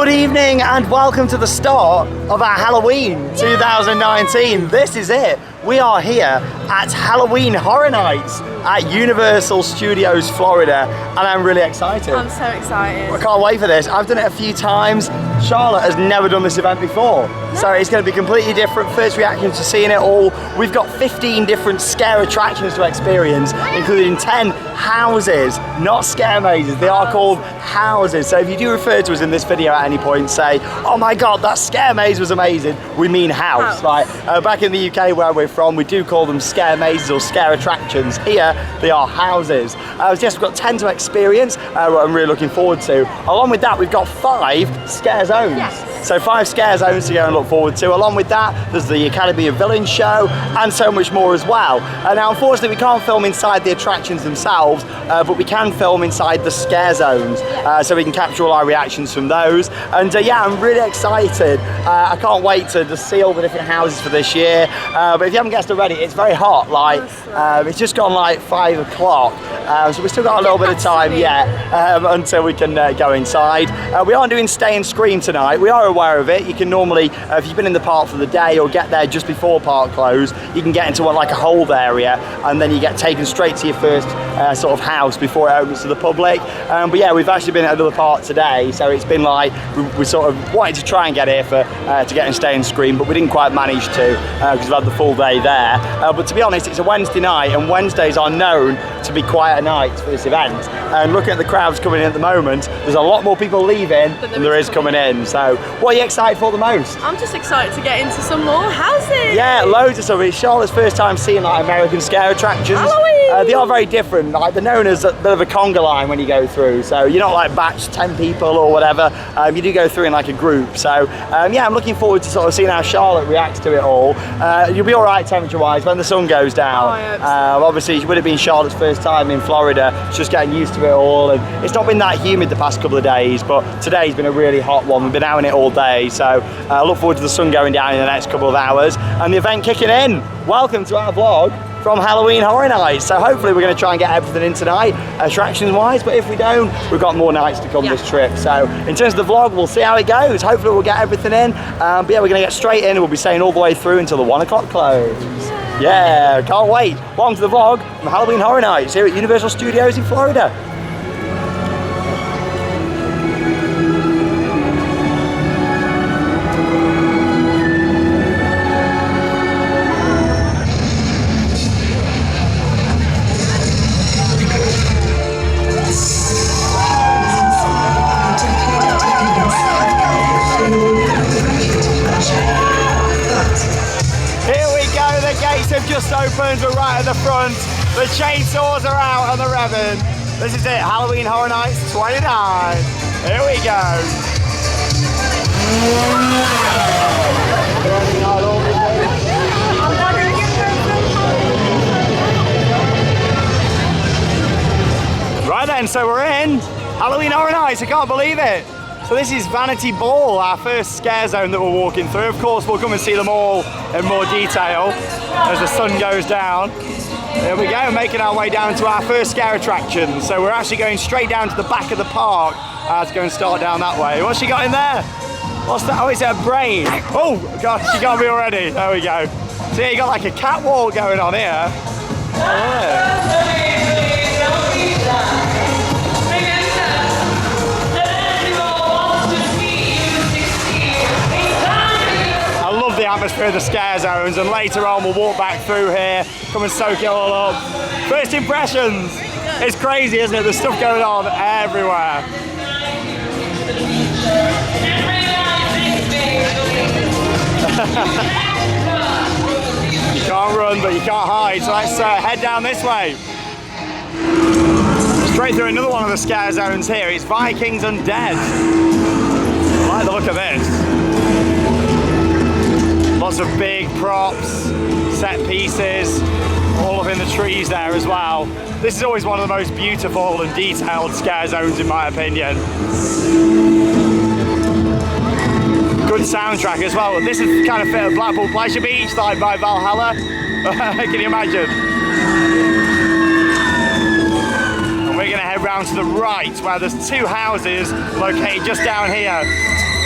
Good evening and welcome to the start of our Halloween 2019. This is it. We are here at Halloween Horror Nights at Universal Studios, Florida, and I'm really excited. I'm so excited. I can't wait for this. I've done it a few times. Charlotte has never done this event before, so it's going to be completely different. First reaction to seeing it all. We've got 15 different scare attractions to experience, including 10 houses, not scare mazes. They are called houses. So if you do refer to us in this video at any point, say, "Oh my God, that scare maze was amazing," we mean house, right? Back in the UK where we're from, we do call them scare mazes or scare attractions. Here, they are houses. So yes, we've got 10 to experience, what I'm really looking forward to. Along with that, we've got 5 scare zones. Yes. So 5 scare zones to go and look forward to. Along with that, there's the Academy of Villains show and so much more as well. Now, unfortunately, we can't film inside the attractions themselves, but we can film inside the scare zones, so we can capture all our reactions from those. And yeah, I'm really excited. I can't wait to just see all the different houses for this year. But if you haven't guessed already, it's very hot. Like, it's just gone like 5 o'clock. So we've still got a little bit of time yet until we can go inside. We aren't doing Stay and Scream tonight. We are aware of it. You can normally, if you've been in the park for the day or get there just before park close, you can get into like a hold area and then you get taken straight to your first sort of house before it opens to the public. But yeah, we've actually been at another park today, so it's been like we sort of wanted to try and get here for to get in Stay and Scream, but we didn't quite manage to because we've had the full day there. But to be honest, it's a Wednesday night and Wednesdays are known to be quieter nights for this event. And looking at the crowds coming in at the moment, there's a lot more people leaving than there is coming in. So what are you excited for the most? I'm just excited to get into some more houses. Yeah, loads of stuff. It's Charlotte's first time seeing like American scare attractions. Halloween! They are very different. Like they're known as a bit of a conga line when you go through. So you're not like batch 10 people or whatever. You do go through in like a group. So yeah, I'm looking forward to sort of seeing how Charlotte reacts to it all. You'll be all right temperature-wise when the sun goes down. Oh, I hope so. Obviously, it would have been Charlotte's first time in Florida. She's just getting used to it all, and it's not been that humid the past couple of days. But today's been a really hot one. We've been out in it all day. So I look forward to the sun going down in the next couple of hours and the event kicking in. Welcome to our vlog from Halloween Horror Nights. So hopefully we're going to try and get everything in tonight, attractions wise, but if we don't, we've got more nights to come this trip. So in terms of the vlog, we'll see how it goes. Hopefully we'll get everything in. But yeah, we're going to get straight in and we'll be staying all the way through until the 1 o'clock close. Yeah, can't wait. Welcome to the vlog from Halloween Horror Nights here at Universal Studios in Florida. Have just opened, we're right at the front. The chainsaws are out and they're revving. This is it, Halloween Horror Nights 29. Here we go. Right then, so we're in Halloween Horror Nights, I can't believe it. So this is Vanity Ball, our first scare zone that we're walking through. Of course, we'll come and see them all in more detail as the sun goes down. There we go, making our way down to our first scare attraction. So we're actually going straight down to the back of the park to go and start down that way. What's she got in there? What's that? Oh, it's a brain. Oh, God, she got me already. There we go. So yeah, you got like a catwalk going on here. The atmosphere of the scare zones, and later on we'll walk back through here, come and soak it all up. First impressions, it's crazy, isn't it? There's stuff going on everywhere. You can't run, but you can't hide, so let's head down this way. Straight through another one of the scare zones here. It's Vikings Undead. I like the look of this. Lots of big props, set pieces, all up in the trees there as well. This is always one of the most beautiful and detailed scare zones in my opinion. Good soundtrack as well. This is kind of fit at Blackpool Pleasure Beach, like by Valhalla. Can you imagine? And we're going to to head round to the right where there's two houses located just down here.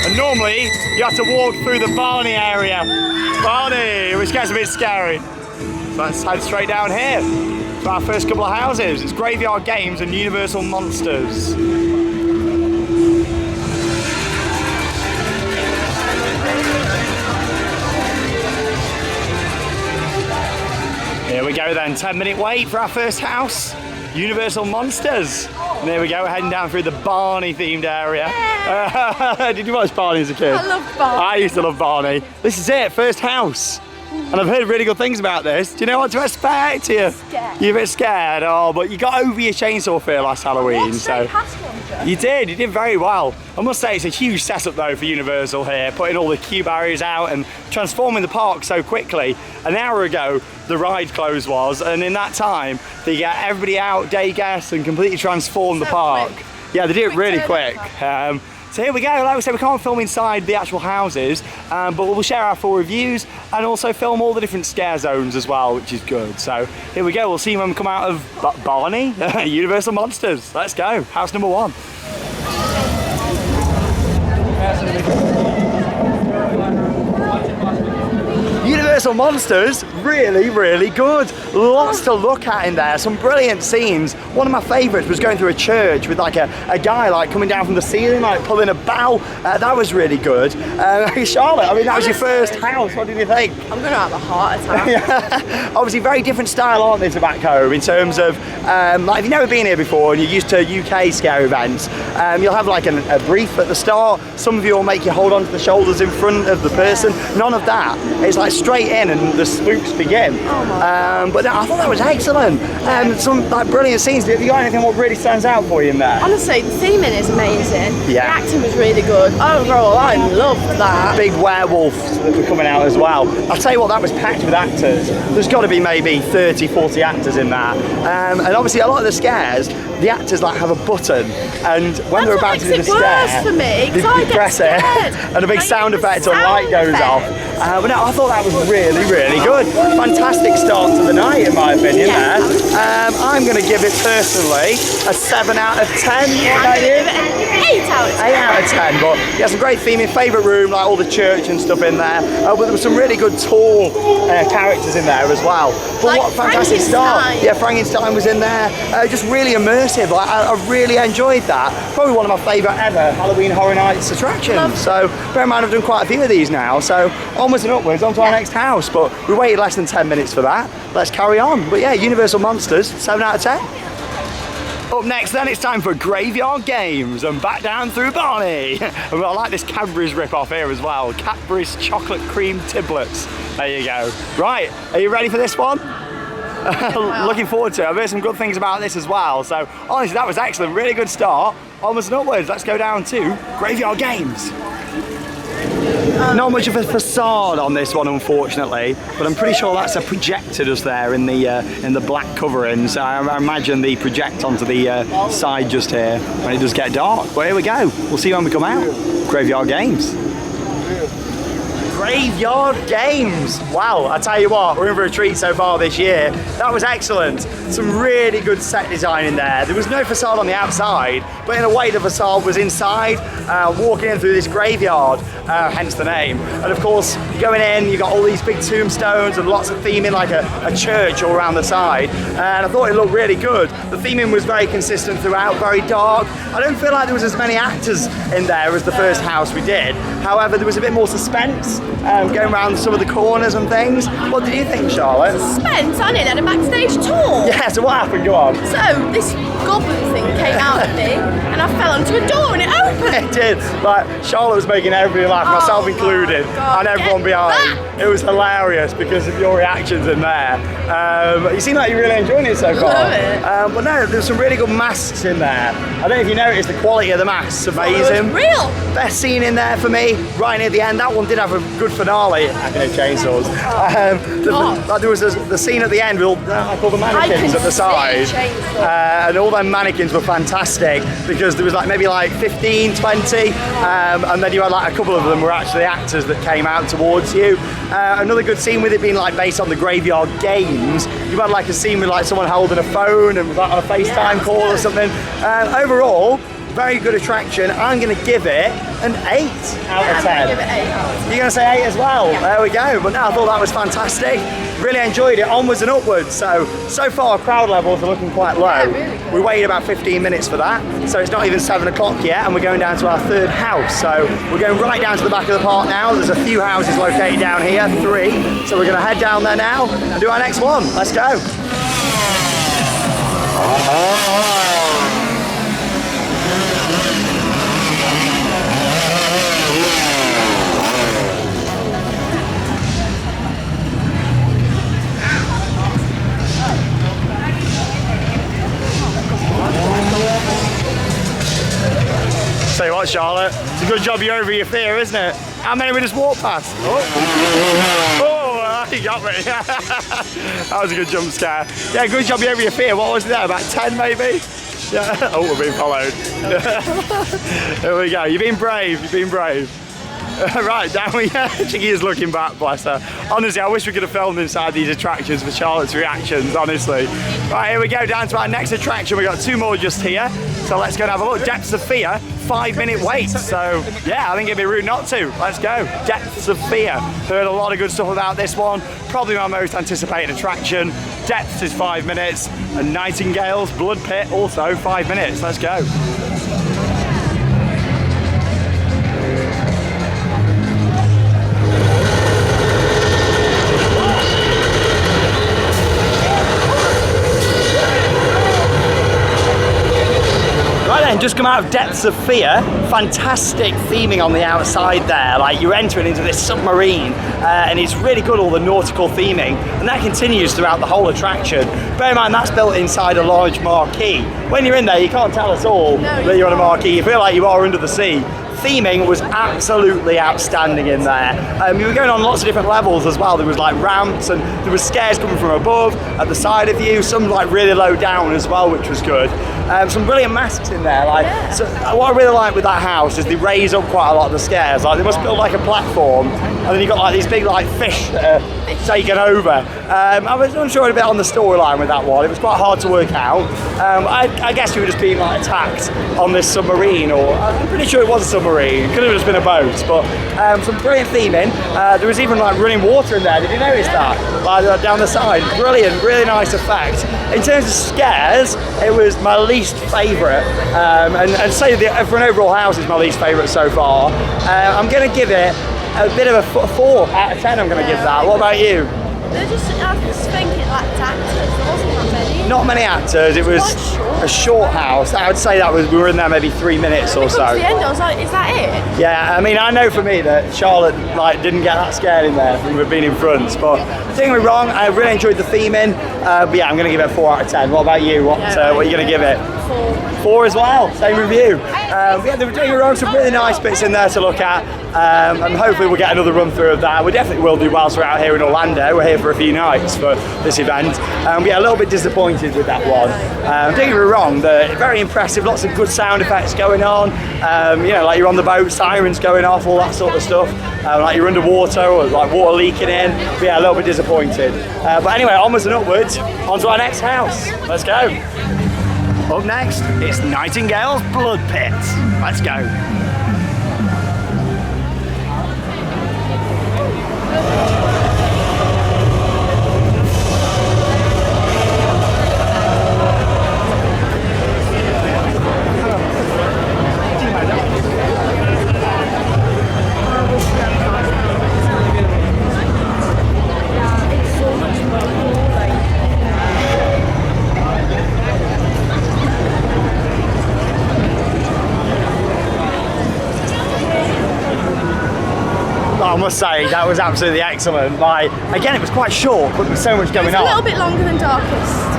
And normally you have to walk through the Barney area. Barney, which gets a bit scary. So let's head straight down here to our first couple of houses. It's Graveyard Games and Universal Monsters. Here we go then, 10-minute wait for our first house, Universal Monsters. And there we go, heading down through the Barney themed area. Did you watch Barney as a kid? I loved Barney. I used to love Barney. This is it, first house. And I've heard really good things about this. Do you know what to expect here? Scared. You're a bit scared, oh, but you got over your chainsaw fear last Halloween. So you did very well. I must say it's a huge setup though for Universal here, putting all the cube barriers out and transforming the park so quickly. An hour ago, the ride close was, and in that time, they get everybody out, day guests, and completely transform the park. Quick. Yeah, they did it really quick. So here we go, like I said, we can't film inside the actual houses, but we'll share our full reviews and also film all the different scare zones as well, which is good. So here we go, we'll see you when we come out of Barney, Universal Monsters. Let's go, house number 1. Universal Monsters, really, really good. Lots to look at in there, some brilliant scenes. One of my favourites was going through a church with like a guy like coming down from the ceiling, like pulling a bell. That was really good. Charlotte, I mean, that was your first house, what did you think? I'm gonna have a heart attack. Obviously very different style, aren't they, to back home in terms of, like if you've never been here before and you're used to UK scare events, you'll have like a brief at the start. Some of you will make you hold on to the shoulders in front of the person. None of that. It's like straight in and the spooks begin. But no, I thought that was excellent. Some like brilliant scenes. Have you got anything what really stands out for you in there? Honestly, the theming is amazing. Yeah. The acting was really good. Overall, I loved that. Big werewolves that were coming out as well. I'll tell you what, that was packed with actors. There's got to be maybe 30, 40 actors in that. And obviously a lot of the scares, the actors like have a button, and when they're about to do the scare, for me, they press it, and a big sound effect or light goes off. But no, I thought that was really, really good. Fantastic start to the night, in my opinion. Yeah. There, I'm going to give it personally a 7 out of 10. I'm gonna give it an 8 out of 10. 8 out of 10, but yeah, some great theming. Favourite room, like all the church and stuff in there. But there were some really good tall characters in there as well. But like what a fantastic start. Yeah, Frankenstein was in there. Just really immersive. Like, I really enjoyed that. Probably one of my favourite ever Halloween Horror Nights attractions. So bear in mind I've done quite a few of these now. So onwards and upwards, on to our next house. But we waited less than 10 minutes for that. Let's carry on. But yeah, Universal Monsters, 7 out of 10. Up next then, it's time for Graveyard Games and back down through Barney. And I like this Cadbury's rip-off here as well. Cadbury's chocolate cream tiblets. There you go. Right, are you ready for this one? Looking forward to it. I've heard some good things about this as well. So honestly, that was excellent. Really good start. Onwards and upwards. Let's go down to Graveyard Games. Not much of a facade on this one, unfortunately, but I'm pretty sure that's a projector just there in the black covering. So I imagine the project onto the side just here when it does get dark. But here we go. We'll see you when we come out. Graveyard Games. Graveyard Games. Wow, I tell you what, we're in for a treat so far this year. That was excellent. Some really good set design in there. There was no facade on the outside, but in a way the facade was inside, walking in through this graveyard, hence the name. And of course, you're going in, you've got all these big tombstones and lots of theming, like a church all around the side. And I thought it looked really good. The theming was very consistent throughout, very dark. I don't feel like there was as many actors in there as the first house we did. However, there was a bit more suspense going around some of the corners and things. What did you think, Charlotte? Suspense, I nearly had a backstage tour. Yeah, so what happened? Go on. So this goblin thing came out at me and I fell onto a door and it opened. It did. Like, Charlotte was making everybody laugh, myself included, and everyone behind. It was hilarious because of your reactions in there. You seem like you're really enjoying it so far. Love it. But no, there's some really good masks in there. I don't know if you noticed the quality of the masks, amazing. It was real. Best scene in there for me, right near the end. That one did have a good finale. I can hear chainsaws. There was the scene at the end with all the mannequins at the side, and all them mannequins were fantastic because there was like maybe like 15, 20, and then you had like a couple of them were actually actors that came out towards you. Another good scene with it being like based on the Graveyard Games. You had like a scene with like someone holding a phone and was like on a FaceTime call or something. Overall, very good attraction. I'm going to give it an 8 out of 10. Give it 8 out of 10. You're going to say 8 as well? Yeah. There we go. But no, I thought that was fantastic. Really enjoyed it, onwards and upwards. So far crowd levels are looking quite low. Yeah, really good. We waited about 15 minutes for that. So it's not even 7 o'clock yet, and we're going down to our 3rd house. So we're going right down to the back of the park now. There's a few houses located down here, 3. So we're going to head down there now and do our next one. Let's go. Tell you what, Charlotte, it's a good job you're over your fear, isn't it? How many we just walked past? Oh, you got me. That was a good jump scare. Yeah, good job you're over your fear. What was it there, about 10 maybe? Yeah. Oh, we're being followed. There we go. You've been brave, you've been brave. Right, down we go. Chickie is looking back, bless her. Honestly, I wish we could have filmed inside these attractions for Charlotte's reactions, honestly. Right, here we go, down to our next attraction. We've got 2 more just here. So let's go and have a look. Depths of Fear, 5-minute wait. So yeah, I think it'd be rude not to. Let's go. Depths of Fear. Heard a lot of good stuff about this one. Probably my most anticipated attraction. Depths is 5 minutes. And Nightingales, Blood Pit, also 5 minutes. Let's go. Just come out of Depths of Fear. Fantastic theming on the outside there. Like you're entering into this submarine and it's really good, all the nautical theming, and that continues throughout the whole attraction. Bear in mind that's built inside a large marquee. When you're in there you can't tell at all that you're on a marquee. You feel like you are under the sea. Theming was absolutely outstanding in there. You were going on lots of different levels as well. There was like ramps and there was scares coming from above, at the side of you, some like really low down as well, which was good. Some brilliant masks in there. Like, so what I really like with that house is they raise up quite a lot of the scares. Like they must build like a platform, and then you've got like these big like fish that are taken over. I was unsure a bit on the storyline with that one. It was quite hard to work out. I guess you were just being like attacked on this submarine, or I'm pretty sure it was a submarine. It could have just been a boat, but some brilliant theming. There was even like running water in there. Did you notice that? Like down the side. Brilliant, really nice effect. In terms of scares, it was my least favourite, and say for an overall house is my least favourite so far. I'm going to give it a bit of a 4 out of 10. I'm going to give that. What about you? They're just, I was thinking like actors, there wasn't that many. Not many actors, it was a short house. I would say that we were in there maybe 3 minutes or so. At the end I was like, is that it? Yeah, I mean, I know for me that Charlotte like didn't get that scared in there from being in front, but don't get me wrong, I really enjoyed the theming. But yeah, I'm going to give it a 4 out of 10. What about you? What are you going to give it? 4 as well, same review. Yeah, they were doing wrong, some really nice bits in there to look at, and hopefully we'll get another run through of that. We definitely will do whilst we're out here in Orlando. We're here for a few nights for this event. We are a little bit disappointed with that one. Don't get me wrong, they're very impressive, lots of good sound effects going on. You know, like you're on the boat, sirens going off, all that sort of stuff. Like you're underwater or like water leaking in. But yeah, a little bit disappointed. But anyway, onwards and upwards, on to our next house. Let's go. Up next, it's Nightingales Blood Pit. Let's go. I must say that was absolutely excellent. Like again, it was quite short, but there was so much going on. A little bit longer than Darkest.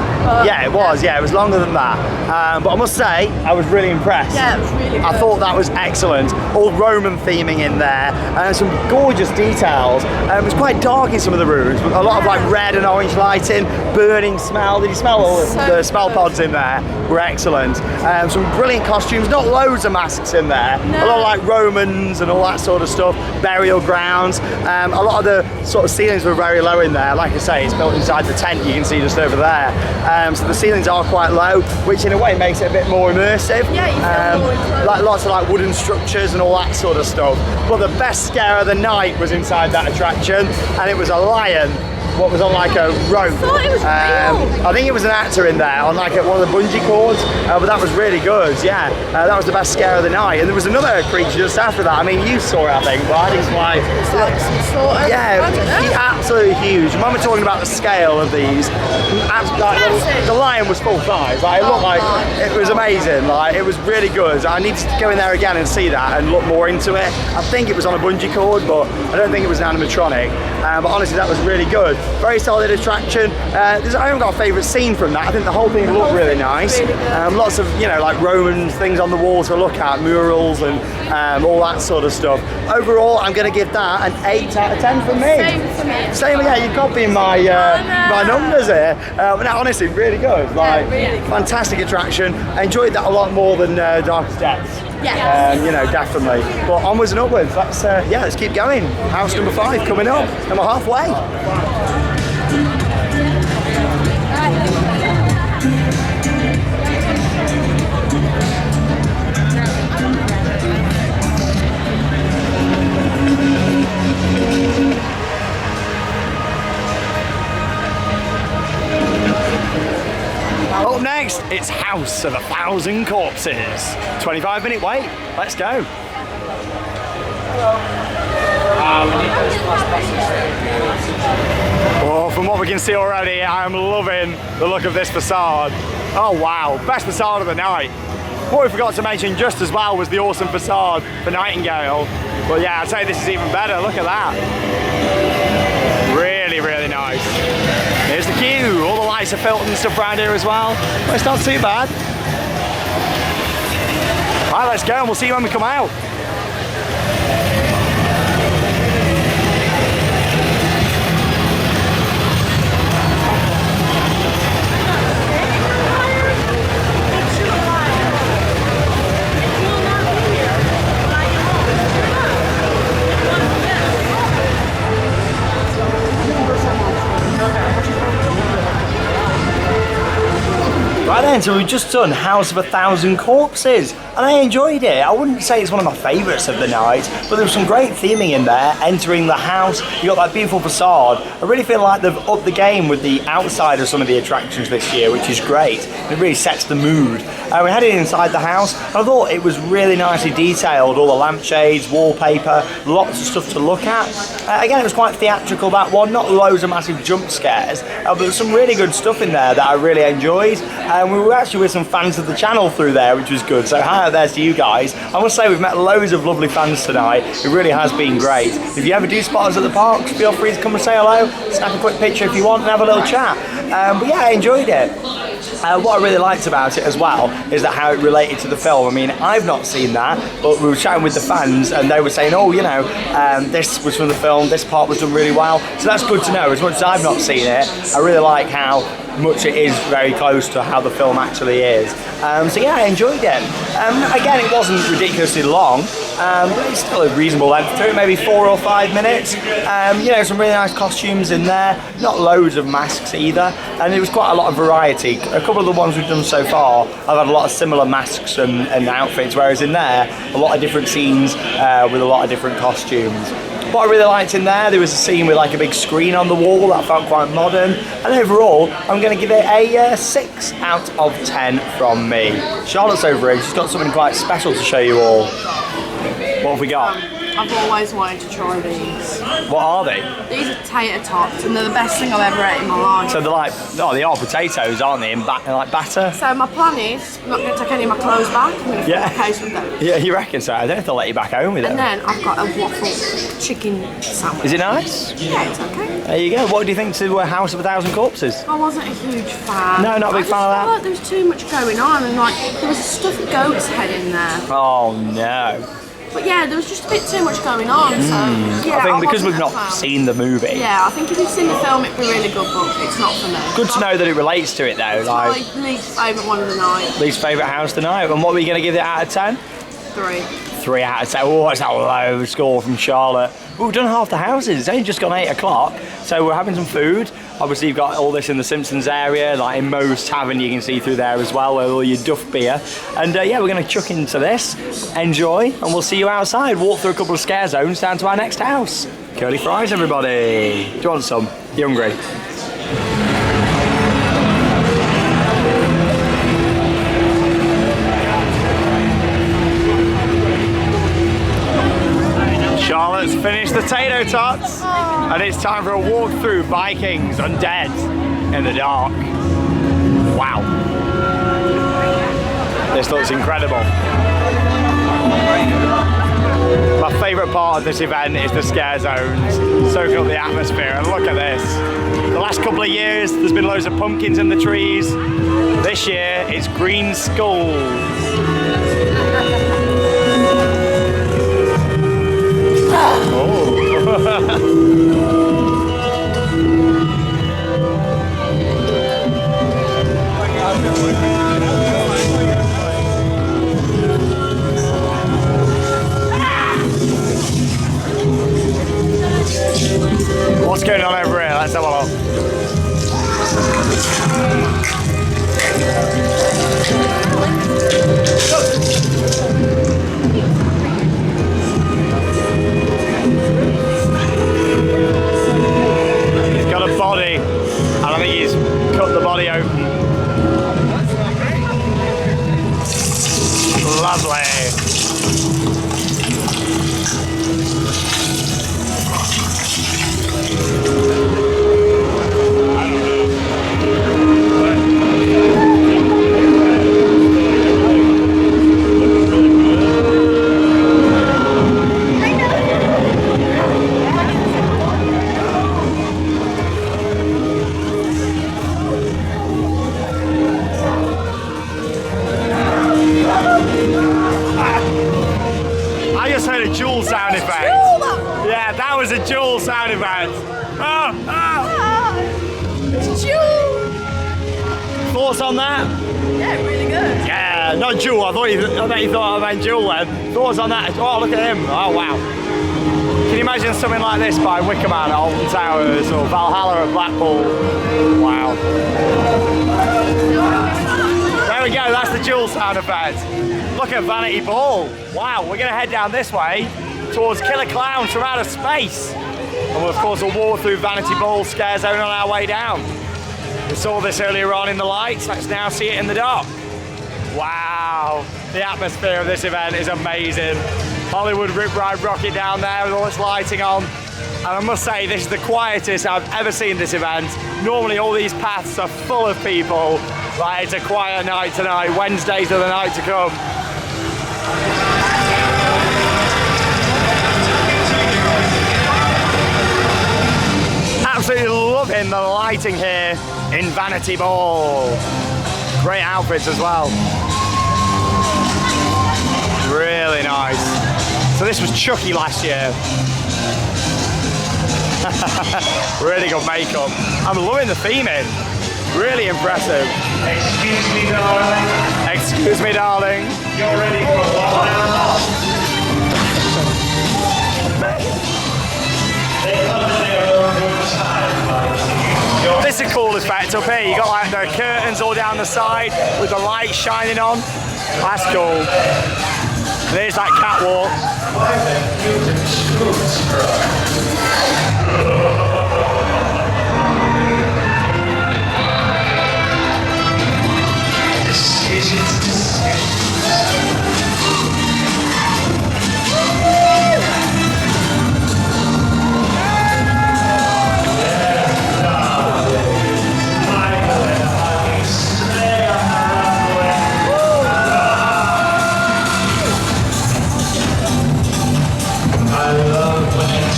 Yeah, it was. Yeah, it was longer than that. But I must say, I was really impressed. Yeah, it was really good. I thought that was excellent. All Roman theming in there, and some gorgeous details. It was quite dark in some of the rooms, but a lot of like red and orange lighting, burning smell. Did you smell all the smell pods in there? Were excellent. Some brilliant costumes. Not loads of masks in there. No. A lot of like Romans and all that sort of stuff. Burial grounds. A lot of the sort of ceilings were very low in there. Like I say, it's built inside the tent. You can see just over there. So the ceilings are quite low, which in a way makes it a bit more immersive. Yeah, you feel more enclosed. Like lots of like wooden structures and all that sort of stuff. But the best scare of the night was inside that attraction, and it was a lion. What was on like a rope. I thought it was real. I think it was an actor in there on like one of the bungee cords, but that was really good. Yeah, that was the best scare of the night. And there was another creature just after that. I mean, you saw it, I think, but I didn't quite. It's like some sort of. Yeah, I don't know. absolutely huge. And when we're talking about the scale of these, like, the lion was full size. Like, it looked like it was amazing. Like, it was really good. I need to go in there again and see that and look more into it. I think it was on a bungee cord, but I don't think it was an animatronic. But honestly, that was really good. Very solid attraction. I haven't got a favourite scene from that. I think the whole thing looked really nice. Really good. Lots of, you know, like Roman things on the wall to look at, murals and all that sort of stuff. Overall, I'm going to give that an 8 out of 10 from me. Same for me. Same, yeah, you're copying my my numbers here. But no, honestly, really good. Like, really good. fantastic attraction. I enjoyed that a lot more than Darkest Depths. Yes. You know, definitely. But onwards and upwards. Let's keep going. House number 5 coming up, and we're halfway. Up next, it's House of 1,000 Corpses. 25-minute wait. Let's go. Oh, from what we can see already, I'm loving the look of this facade. Oh wow, best facade of the night. What we forgot to mention just as well was the awesome facade for Nightingale. But yeah, I'd say this is even better. Look at that. Really, really nice. Here's the queue. All the lights are filtered and stuff around here as well. But it's not too bad. Right, let's go and we'll see you when we come out. Right then, so we've just done House of 1,000 Corpses, and I enjoyed it. I wouldn't say it's one of my favourites of the night, but there was some great theming in there. Entering the house, you got that beautiful facade. I really feel like they've upped the game with the outside of some of the attractions this year, which is great. It really sets the mood. We headed inside the house, and I thought it was really nicely detailed. All the lampshades, wallpaper, lots of stuff to look at. Again, it was quite theatrical, that one. Not loads of massive jump scares, but there's some really good stuff in there that I really enjoyed. We were actually with some fans of the channel through there, which was good. So hi out there to you guys. I must say we've met loads of lovely fans tonight. It really has been great. If you ever do spot us at the parks, feel free to come and say hello, snap a quick picture if you want, and have a little chat. But yeah, I enjoyed it. What I really liked about it as well is that how it related to the film. I mean, I've not seen that, but we were chatting with the fans and they were saying, oh, you know, this was from the film, this part was done really well. So that's good to know. As much as I've not seen it, I really like how much it is very close to how the film actually is. So yeah, I enjoyed it. Again, it wasn't ridiculously long, but it's still a reasonable length to it, maybe 4 or 5 minutes. You know, some really nice costumes in there, not loads of masks either, and it was quite a lot of variety. A couple of the ones we've done so far, I've had a lot of similar masks and outfits, whereas in there, a lot of different scenes with a lot of different costumes. What I really liked in there was a scene with like a big screen on the wall that felt quite modern, and overall I'm going to give it a 6 out of 10 from me. Charlotte's over here, she's got something quite special to show you all. What have we got? I've always wanted to try these. What are they? These are tater tots, and they're the best thing I've ever ate in my life. So they're like, no, they are potatoes, aren't they? In like batter. So my plan is, I'm not going to take any of my clothes back. I'm going to fill the case with those. Yeah, you reckon so? I don't know if they'll let you back home with them. And then I've got a waffle chicken sandwich. Is it nice? Yeah, it's okay. There you go. What do you think to House of a Thousand Corpses? I wasn't a huge fan. No, not a big fan of that? I felt like there was too much going on, and like there was a stuffed goat's head in there. Oh no. But yeah, there was just a bit too much going on, so yeah. I think because wasn't we've not a fan. seen the movie. Yeah, I think if you've seen the film, it'd be really good, but it's not for me. Good to know that it relates to it though. It's Like my least favourite one of the night. least favourite house tonight. And what are we going to give it out of 10? 3. 3 out of 10. Oh, that's that low score from Charlotte. We've done half the houses. It's only just gone 8 o'clock, so we're having some food. Obviously, you've got all this in the Simpsons area, like in Moe's Tavern, you can see through there as well, with all your Duff beer. And yeah, we're going to chuck into this, enjoy, and we'll see you outside. Walk through a couple of scare zones down to our next house. Curly fries, everybody. Do you want some? You hungry? Charlotte's finished the tater tots, and it's time for a walk through Vikings Undead in the dark. Wow. This looks incredible. My favourite part of this event is the scare zones, soaking up the atmosphere, and look at this. The last couple of years, there's been loads of pumpkins in the trees. This year, it's green skulls. What's going on over here? Let's have a look. He's got a body, and I think he's cut the body open. Lovely. I just heard a jewel sound effect. Yeah, that was a jewel sound effect. Oh, oh. It's Jewel! Thoughts on that? Yeah, really good. Yeah, not Jewel. I bet you thought I meant Jewel then. Thoughts on that? Oh, look at him. Oh, wow. Can you imagine something like this by Wickerman at Alton Towers or Valhalla at Blackpool? Wow. There we go, that's the Jewel sound effect. Look at Vanity Ball. Wow, we're going to head down this way towards Killer Clowns from outer space. And of course we'll walk through Vanity Ball scare zone on our way down. We saw this earlier on in the lights, let's now see it in the dark. Wow, the atmosphere of this event is amazing. Hollywood Rip Ride Rocket down there with all its lighting on. And I must say, this is the quietest I've ever seen this event. Normally all these paths are full of people. Right, it's a quiet night tonight. Wednesdays are the night to come. Absolutely loving the lighting here in Vanity Ball. Great outfits as well. Really nice. So this was Chucky last year. Really good makeup. I'm loving the theming. Really impressive. Excuse me, darling. Excuse me, darling. You're ready for what now? They come in their own good time, like. This is a cool effect up here. You got like the curtains all down the side with the light shining on. That's cool. There's that catwalk.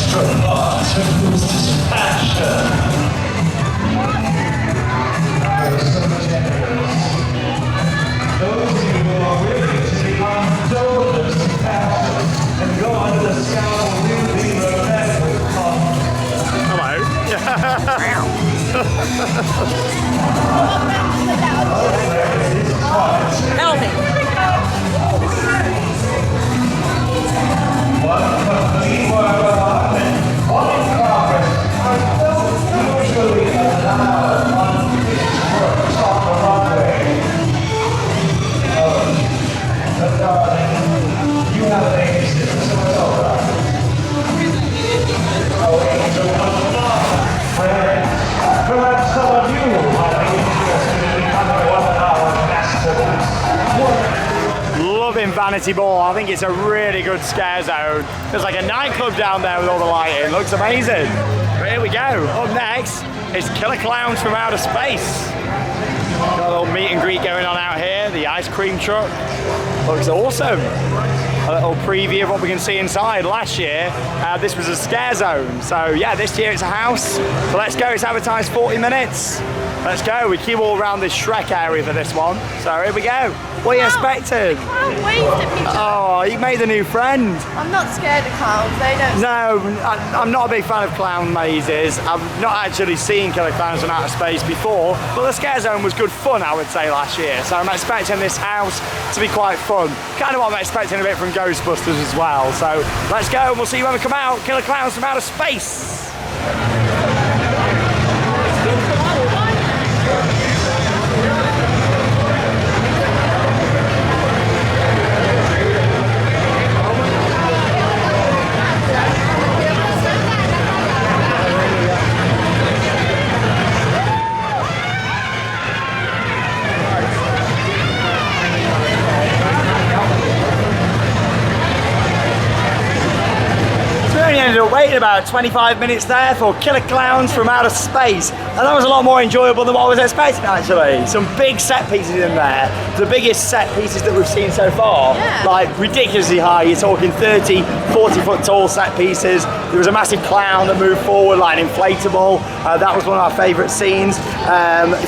extra thought to boost his passion. Those people are willing to become donors to passion and go under the scowl of wielding the bed with fun. Hello. Help me. One complete work of art and one in progress are don't usually allowed unfinished works on the runway. But darling, you have a babysitter, so it's all right. Oh, angel of love, friend, perhaps some of you might be interested in becoming one of our masters. Loving Vanity Ball. I think it's a really good scare zone. There's like a nightclub down there with all the lighting. Looks amazing. But here we go. Up next is Killer Clowns from Outer Space. Got a little meet and greet going on out here. The ice cream truck. Looks awesome. A little preview of what we can see inside. Last year, this was a scare zone. So yeah, this year it's a house. So let's go. It's advertised 40 minutes. Let's go. We keep all around this Shrek area for this one. So here we go. What are you expecting? Clown waved at me. Oh, you made a new friend. I'm not scared of clowns. They don't. No, I'm not a big fan of clown mazes. I've not actually seen Killer Clowns from Outer Space before, but the scare zone was good fun, I would say, last year. So I'm expecting this house to be quite fun. Kind of what I'm expecting a bit from Ghostbusters as well. So let's go and we'll see you when we come out. Killer Clowns from Outer Space. Ended up waiting about 25 minutes there for Killer Clowns from Outer Space, and that was a lot more enjoyable than what I was expecting actually. Some big set pieces in there, the biggest set pieces that we've seen so far, like ridiculously high. You're talking 30, 40 foot tall set pieces. There was a massive clown that moved forward like an inflatable. That was one of our favourite scenes.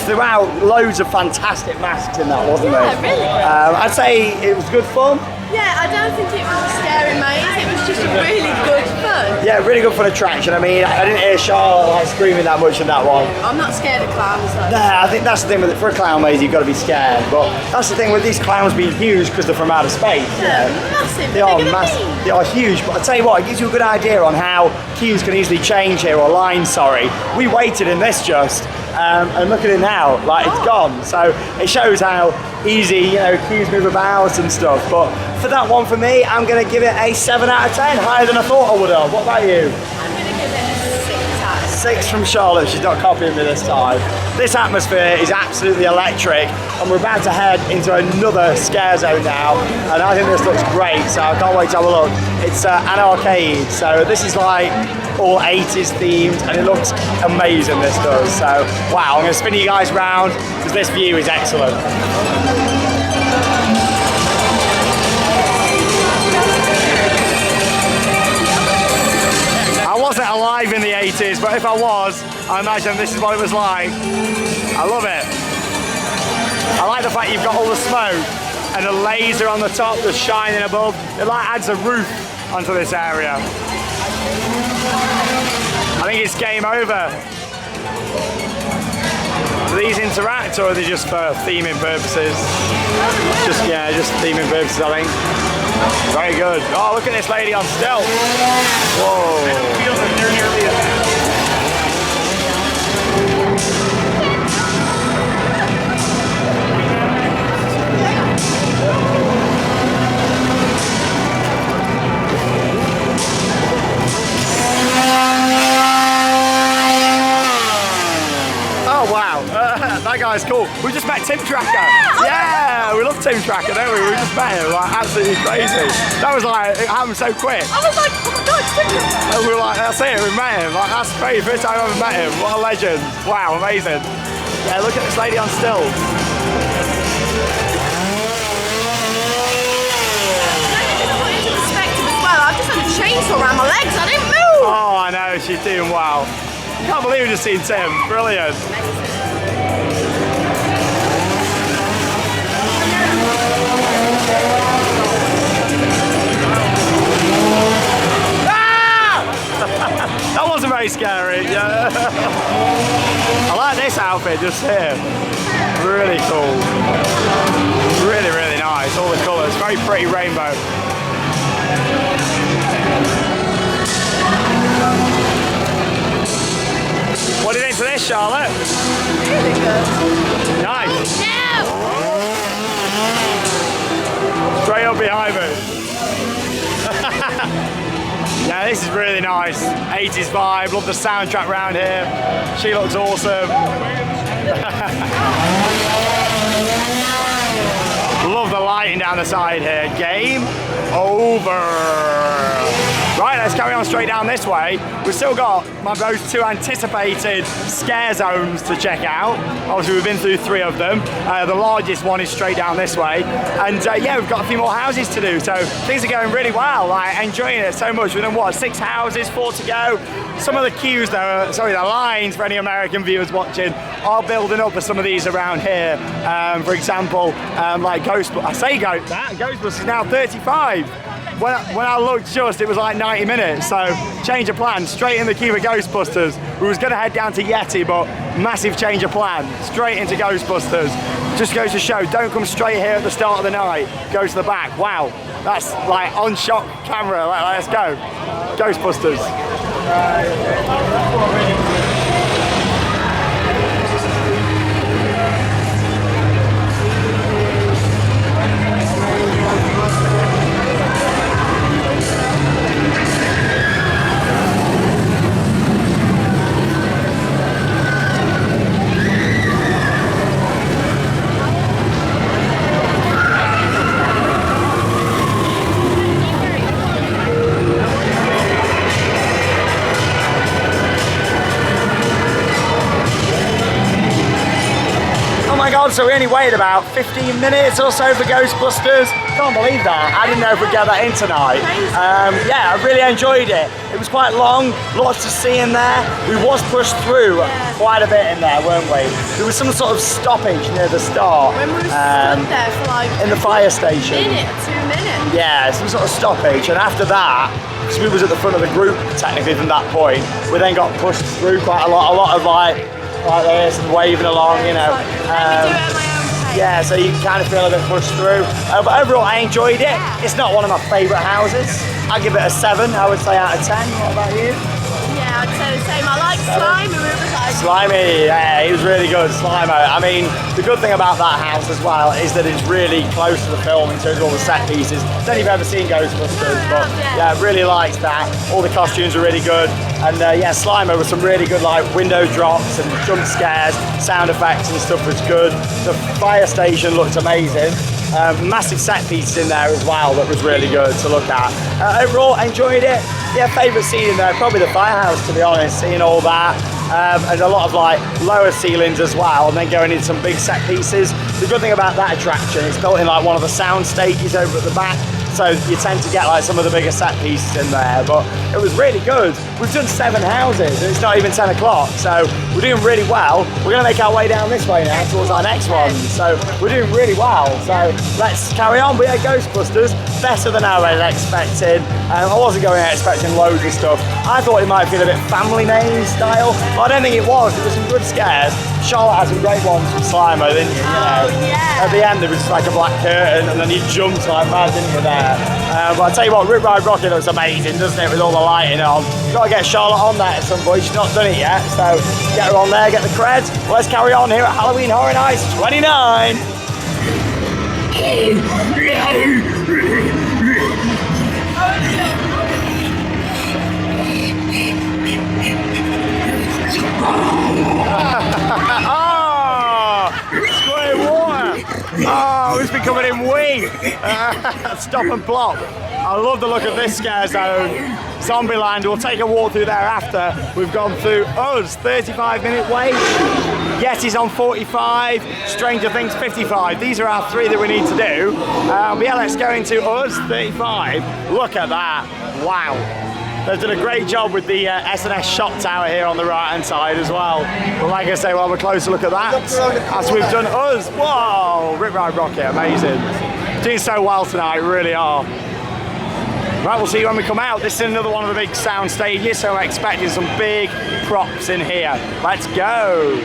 Throughout, loads of fantastic masks in that, wasn't there? Yeah, really. I'd say it was good fun. Yeah, I don't think it was a scary maze. It was just a really good fun. Yeah, really good fun attraction. I mean, I didn't hear Charlotte like screaming that much in that one. I'm not scared of clowns though. Nah, I think that's the thing with it. For a clown maze, you've got to be scared. But that's the thing with these clowns being huge because they're from outer space. Yeah, massive. They are Bigger than massive. me. They are huge. But I tell you what, it gives you a good idea on how queues can easily change here, or lines. Sorry, we waited in this just. And look at it now, like it's gone. So it shows how easy, queues move about and stuff. But for that one, for me, I'm going to give it a 7 out of 10, higher than I thought I would have. What about you? I'm going to give it a 6 out of 10. 6 from Charlotte. She's not copying me this time. This atmosphere is absolutely electric, and we're about to head into another scare zone now, and I think this looks great, so I can't wait to have a look. It's an arcade, so this is like all 80s themed, and it looks amazing, this does. So wow, I'm going to spin you guys around because this view is excellent. I wasn't alive in the 80s, but if I was, I imagine this is what it was like. I love it. I like the fact you've got all the smoke and a laser on the top that's shining above. It like adds a roof onto this area. I think it's game over. Do these interact, or are they just for theming purposes? Just theming purposes, I think. Very good. Oh, look at this lady on stealth. Whoa. Oh wow, that guy's cool. We just met Tim Tracker. Yeah, we love Tim Tracker, don't we? We just met him, like absolutely crazy. That was like, it happened so quick. I was like, oh my god, it's Tim Tracker. And we were like, that's it, we met him. Like, that's crazy, first time I ever met him. What a legend. Wow, amazing. Yeah, look at this lady on stilts. Perspective as well. I've just had a chainsaw around my legs. I didn't move. Oh, she's doing well. Can't believe we just seen Tim. Brilliant. That wasn't very scary. Yeah. I like this outfit just here. Really cool. Really, really nice. All the colours. Very pretty rainbow. What do you think to this, Charlotte? Really good. Nice. No! Straight up behind me. Yeah, this is really nice. 80s vibe, love the soundtrack around here. She looks awesome. Love the lighting down the side here. Game over. Right, let's carry on straight down this way. We've still got my most two anticipated scare zones to check out. Obviously, we've been through 3 of them. The largest one is straight down this way. And yeah, we've got a few more houses to do. So things are going really well. Like, enjoying it so much. We've done what, 6 houses, 4 to go. Some of the queues though, the lines for any American viewers watching are building up for some of these around here. For example, like Ghostbusters is now 35. When I looked just, it was like 90 minutes, so change of plan, straight in the queue for Ghostbusters. We was gonna head down to Yeti, but massive change of plan, straight into Ghostbusters. Just goes to show, don't come straight here at the start of the night, go to the back. Wow, that's like on shot camera, let's go. Ghostbusters. So we only waited about 15 minutes or so for Ghostbusters. Can't believe that. I didn't know if we'd get that in tonight. Yeah, I really enjoyed it. It was quite long, lots to see in there. We was pushed through quite a bit in there, weren't we? There was some sort of stoppage near the start. When we were stood there for like in the fire station. 1 minute, 2 minutes. Yeah, some sort of stoppage, and after that, because we was at the front of the group technically from that point, we then got pushed through quite a lot of like this and waving along, you know. Let me do it at my own pace. Yeah, so you kind of feel a bit pushed through. But overall, I enjoyed it. It's not one of my favourite houses. I give it a 7, I would say, out of 10. What about you? Yeah, I'd say the same. I like Slimy. We were like Slimy, yeah, he was really good, Slimo. I mean, the good thing about that house as well is that it's really close to the film in terms of all the set pieces. I don't know if you've ever seen Ghostbusters, but yeah, really liked that. All the costumes are really good. And yeah, Slimo with some really good like window drops and jump scares, sound effects and stuff was good. The fire station looked amazing. Massive set pieces in there as well that was really good to look at. Overall, enjoyed it. Yeah, favourite scene in there, probably the firehouse to be honest, seeing all that. And a lot of like lower ceilings as well, and then going into some big set pieces. The good thing about that attraction, it's built in like one of the sound stages over at the back, so you tend to get like some of the bigger set pieces in there, but it was really good. We've done 7 houses and it's not even 10 o'clock, so we're doing really well. We're gonna make our way down this way now towards our next one, so we're doing really well. So let's carry on. We had Ghostbusters, better than I was expecting. I wasn't going out expecting loads of stuff. I thought it might feel a bit family name style, but I don't think it was. It was some good scares. Charlotte had some great ones from Slimo, didn't you? yeah. At the end there was just like a black curtain and then you jumped like mad, didn't you, there? But I tell you what, Rip Ride Rocket looks amazing, doesn't it, with all the lighting on. Got to get Charlotte on that at some point. She's not done it yet, so get her on there, get the cred. Well, let's carry on here at Halloween Horror Nights 29. Squirting water. Oh, it's been covered in wee. Stop and plop. I love the look of this scare zone. Zombieland, we'll take a walk through there after. We've gone through Us, 35-minute wait. Yeti's on 45, Stranger Things 55. These are our 3 that we need to do. But yeah, let's go into Us, 35. Look at that. Wow. They've done a great job with the S&S shot tower here on the right hand side as well. But like I say, we'll have a closer look at that as we've done us. Whoa, Rip Ride Rocket, amazing. Doing so well tonight, really are. Right, we'll see you when we come out. This is another one of the big sound stages, so I'm expecting some big props in here. Let's go.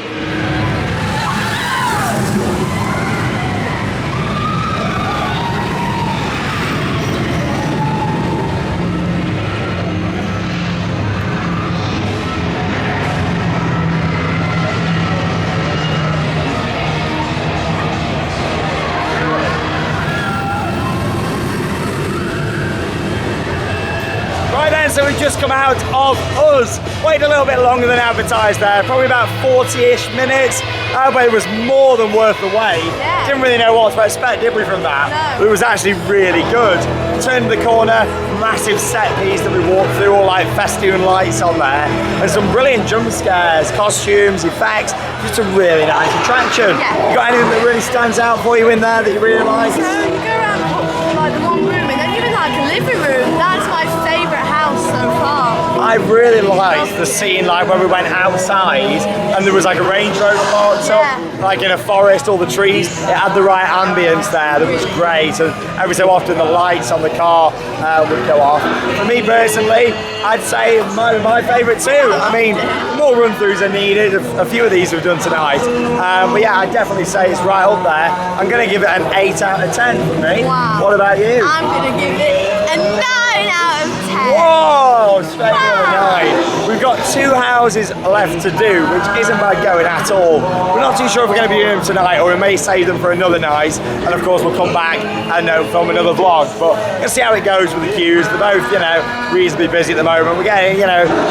So we've just come out of Us. Waited a little bit longer than advertised there, probably about 40-ish minutes, but it was more than worth the wait. Yeah. Didn't really know what to expect, did we, from that? No. But it was actually really good. Turned the corner, massive set piece that we walked through, all like festoon lights on there, and some brilliant jump scares, costumes, effects, just a really nice attraction. Yeah. You got anything that really stands out for you in there that you really like? So you go around like the one room and then even like a living room. That's my favourite house so far. I really liked the scene like when we went outside and there was like a Range Rover parked up, like in a forest, all the trees. It had the right ambience there, that was great. And every so often the lights on the car would go off. For me personally, I'd say my favourite too. I mean, more run-throughs are needed. A few of these we've done tonight. But yeah, I'd definitely say it's right up there. I'm going to give it an 8 out of 10 for me. Wow. What about you? I'm going to give it a 9 out of 10. Whoa, straight on the 9. We've got 2 houses left to do, which isn't bad going at all. We're not too sure if we're going to be doing them tonight, or we may save them for another night. And of course, we'll come back and film another vlog. But we'll see how it goes with the queues. They're both, reasonably busy at the moment. We're getting,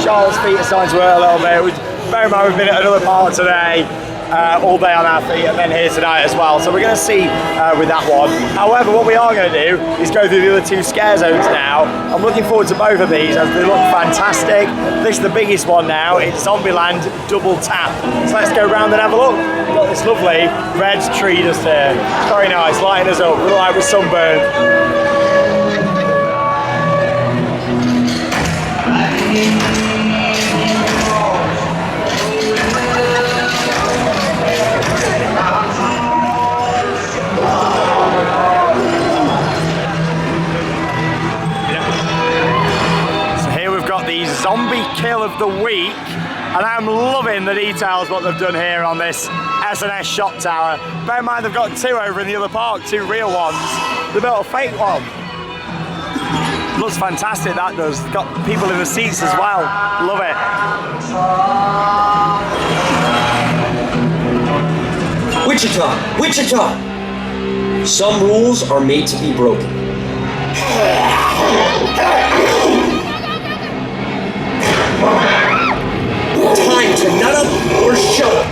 Charlotte's feet are starting to hurt a little bit. Bear in mind, we've been at another part today. All day on our feet, and then here tonight as well. So we're going to see with that one. However, what we are going to do is go through the other 2 scare zones now. I'm looking forward to both of these as they look fantastic. This is the biggest one now. It's Zombieland Double Tap. So let's go round and have a look. We've got this lovely red tree just here. Very nice, lighting us up. We look like we're sunburned. Zombie kill of the week, and I'm loving the details what they've done here on this S&S shot tower. Bear in mind they've got 2 over in the other park, 2 real ones. They built a fake one. Looks fantastic, that does. Got people in the seats as well. Love it. Wichita! Wichita! Some rules are made to be broken. Time to nut up or shut up.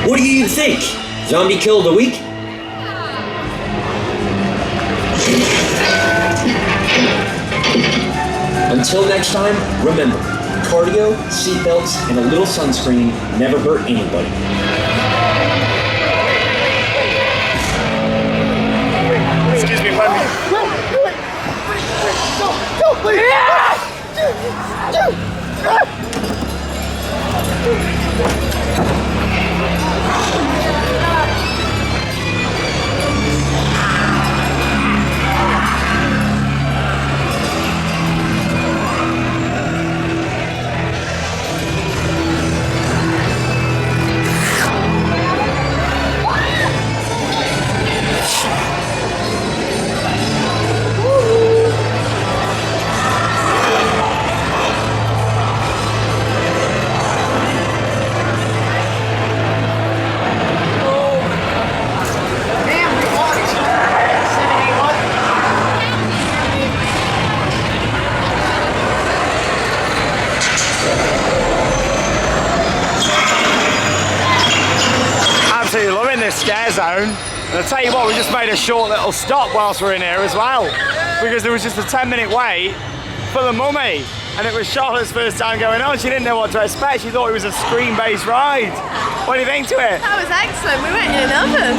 What do you think? Zombie kill of the week? Until next time, remember, cardio, seatbelts, and a little sunscreen never hurt anybody. Excuse me, pardon me. Scare zone. And I'll tell you what, we just made a short little stop whilst we're in here as well, because there was just a 10-minute wait for the Mummy. And it was Charlotte's first time going on. She didn't know what to expect. She thought it was a screen-based ride. What do you think to it? That was excellent. We went in another.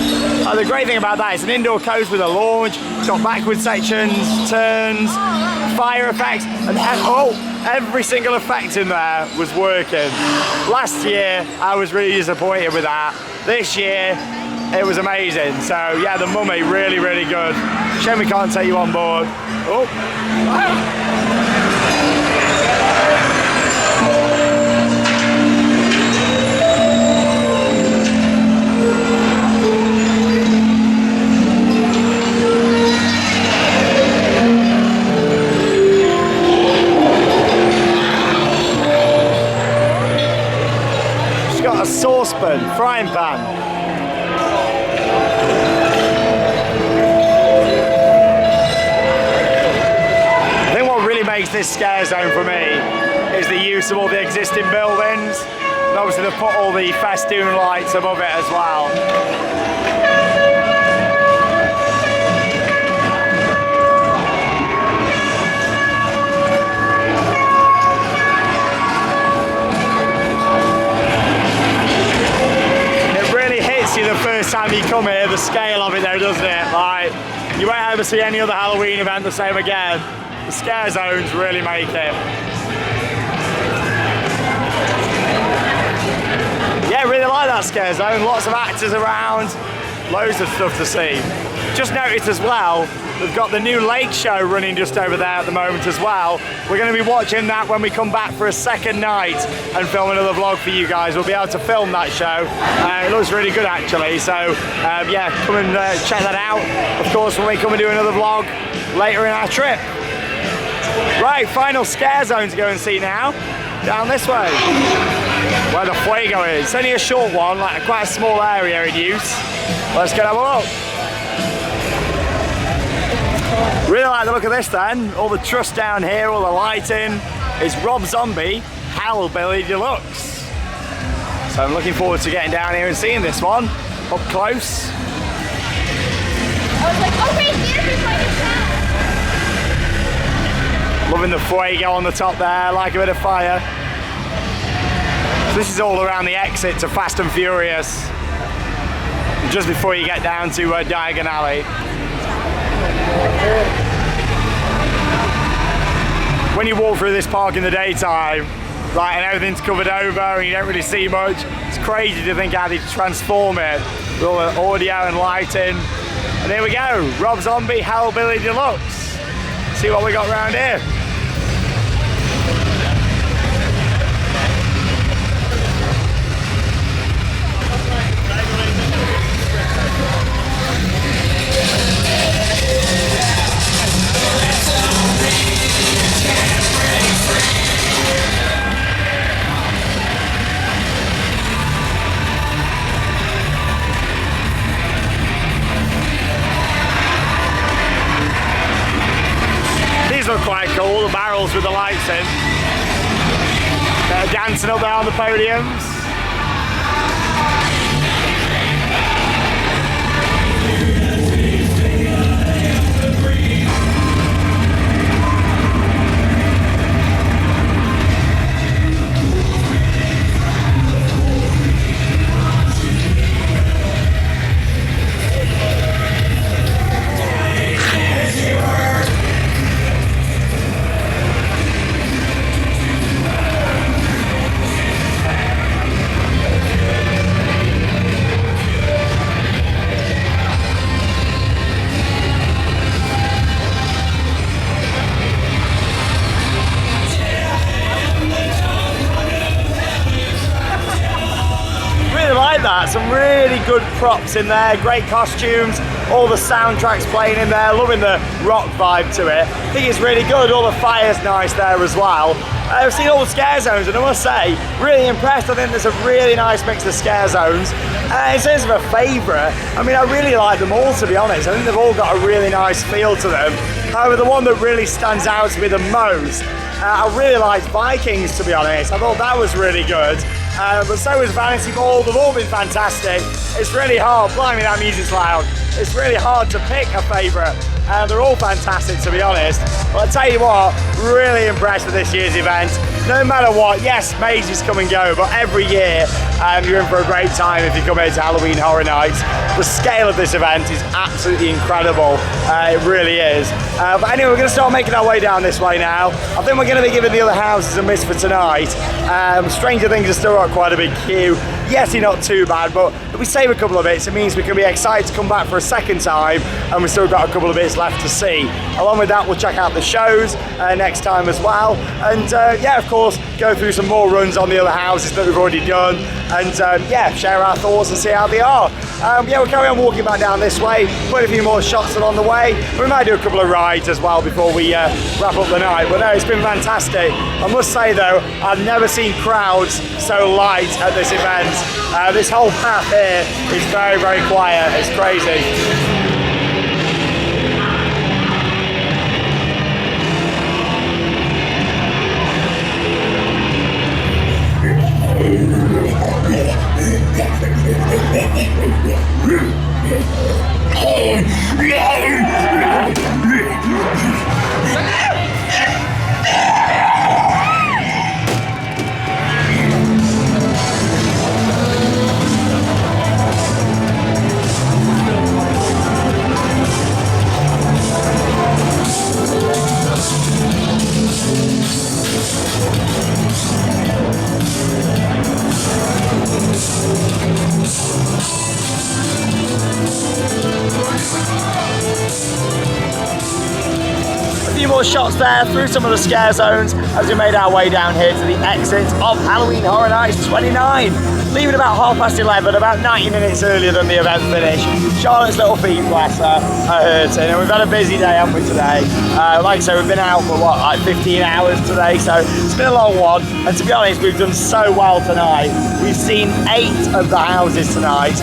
Oh, the great thing about that, it's an indoor coaster with a launch. It's got backward sections, turns, fire effects, and every single effect in there was working. Last year, I was really disappointed with that. This year, it was amazing. So yeah, the Mummy, really, really good. Shame we can't take you on board. Oh. She's got a saucepan, frying pan. Makes this scare zone for me is the use of all the existing buildings, and obviously they've put all the festoon lights above it as well. It really hits you the first time you come here, the scale of it there, doesn't it? Like, you won't ever see any other Halloween event the same again. The scare zones really make it. Yeah, really like that scare zone. Lots of actors around, loads of stuff to see. Just noticed as well, we've got the new lake show running just over there at the moment as well. We're going to be watching that when we come back for a second night and film another vlog for you guys. We'll be able to film that show. It looks really good actually, so yeah, come and check that out. Of course, when we come and do another vlog later in our trip. Right, final scare zone to go and see now. Down this way, where the Fuego is. It's only a short one, like quite a small area in use. Let's go have a look. Really like the look of this then. All the truss down here, all the lighting. It's Rob Zombie, Hellbilly Deluxe. So I'm looking forward to getting down here and seeing this one up close. I was like, oh wait, there's my sound. Loving the Fuego on the top there, like a bit of fire. So this is all around the exit to Fast and Furious, just before you get down to Diagon Alley. When you walk through this park in the daytime, right, and everything's covered over and you don't really see much, it's crazy to think how they transform it with all the audio and lighting. And here we go, Rob Zombie, Hellbilly Deluxe. See what we got around here. These look quite cool, the barrels with the lights in. They're dancing up there on the podiums. That. Some really good props in there, great costumes, all the soundtracks playing in there, loving the rock vibe to it. I think it's really good, all the fire's nice there as well. I've seen all the scare zones and I must say, really impressed. I think there's a really nice mix of scare zones. In terms of a favourite, I mean, I really like them all to be honest. I think they've all got a really nice feel to them. However, the one that really stands out to me the most, I really liked Vikings to be honest. I thought that was really good. but so is Vanity Ball. They've all been fantastic. It's really hard. Blimey, that music's loud. It's really hard to pick a favourite. They're all fantastic, to be honest. But I tell you what, really impressed with this year's event. No matter what, yes, mazes come and go, but every year you're in for a great time if you come here to Halloween Horror Nights. The scale of this event is absolutely incredible. It really is. But anyway, we're going to start making our way down this way now. I think we're going to be giving the other houses a miss for tonight. Stranger Things has still got quite a big queue. Yeti not too bad, but if we save a couple of bits, it means we can be excited to come back for a second time, and we've still got a couple of bits left to see. Along with that, we'll check out the shows next time as well, and yeah, of course, go through some more runs on the other houses that we've already done, and yeah, share our thoughts and see how they are. Yeah, we'll carry on walking back down this way, put a few more shots along the way. We might do a couple of rides as well before we wrap up the night, but no, it's been fantastic. I must say though, I've never seen crowds so light at this event. This whole path here is very, very quiet. It's crazy. More shots there through some of the scare zones as we made our way down here to the exit of Halloween Horror Nights 29. Leaving about 11:30, about 90 minutes earlier than the event finished. Charlotte's little feet, bless her, are hurting, and we've had a busy day, haven't we, today? Like I say, we've been out for what, like 15 hours today, so it's been a long one, and to be honest, we've done so well tonight. We've seen 8 of the houses tonight,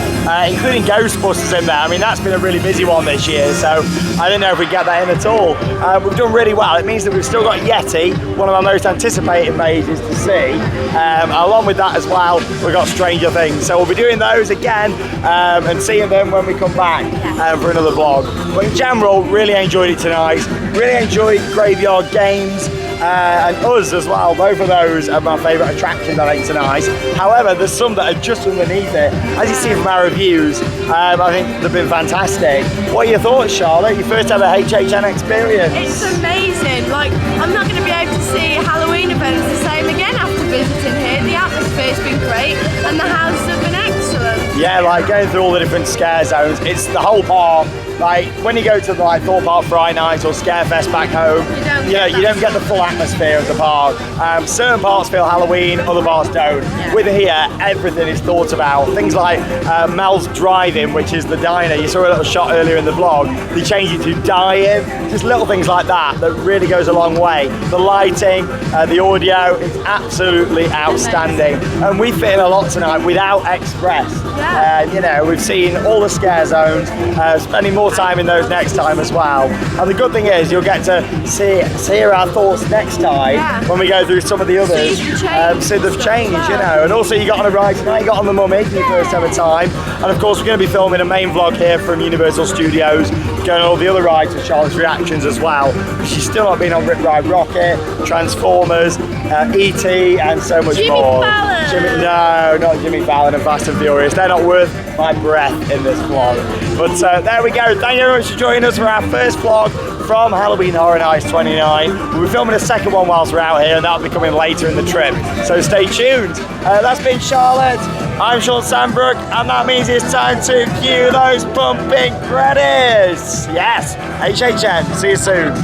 including Ghostbusters in there. I mean, that's been a really busy one this year, so I don't know if we get that in at all. We've done really well. It means that we've still got Yeti, one of our most anticipated mazes to see. Along with that as well, we've got Stranger Things. So we'll be doing those again and seeing them when we come back for another vlog. But in general, really enjoyed it tonight. Really enjoyed Graveyard Games. And us as well, both of those are my favourite attractions I think tonight. However, there's some that are just underneath it. As you see from our reviews, I think they've been fantastic. What are your thoughts, Charlotte? Your first ever HHN experience? It's amazing. Like, I'm not going to be able to see Halloween events the same again after visiting here. The atmosphere's been great and the houses have been excellent. Yeah, like going through all the different scare zones, it's the whole park. Like when you go to the Thorpe Park Friday night or Scarefest back home, you don't get the full atmosphere of the park. Certain parts feel Halloween, other parts don't. Yeah. With here, everything is thought about. Things like Mel's Drive-In, which is the diner. You saw a little shot earlier in the vlog. They changed it to Die-In. Just little things like that that really goes a long way. The lighting, the audio, it's absolutely outstanding. And we fit in a lot tonight without Express. Yeah. You know, we've seen all the scare zones, spending more time in those next time as well. And the good thing is you'll get to hear our thoughts next time when we go through some of the others. So they've changed, you know. And also you got on a ride tonight, you got on the Mummy for your first ever time. And of course we're going to be filming a main vlog here from Universal Studios, going on all the other rides with Charlotte's reactions as well. She's still not been on Rip Ride Rocket, Transformers, E.T. and so much more. No, not Jimmy Fallon and Fast and Furious. They're not worth my breath in this vlog. But there we go. Thank you very much for joining us for our first vlog from Halloween Horror Nights 29. We'll be filming a second one whilst we're out here, and that'll be coming later in the trip. So stay tuned. That's been Charlotte. I'm Sean Sandbrook, and that means it's time to cue those bumping credits. Yes, HHN. See you soon.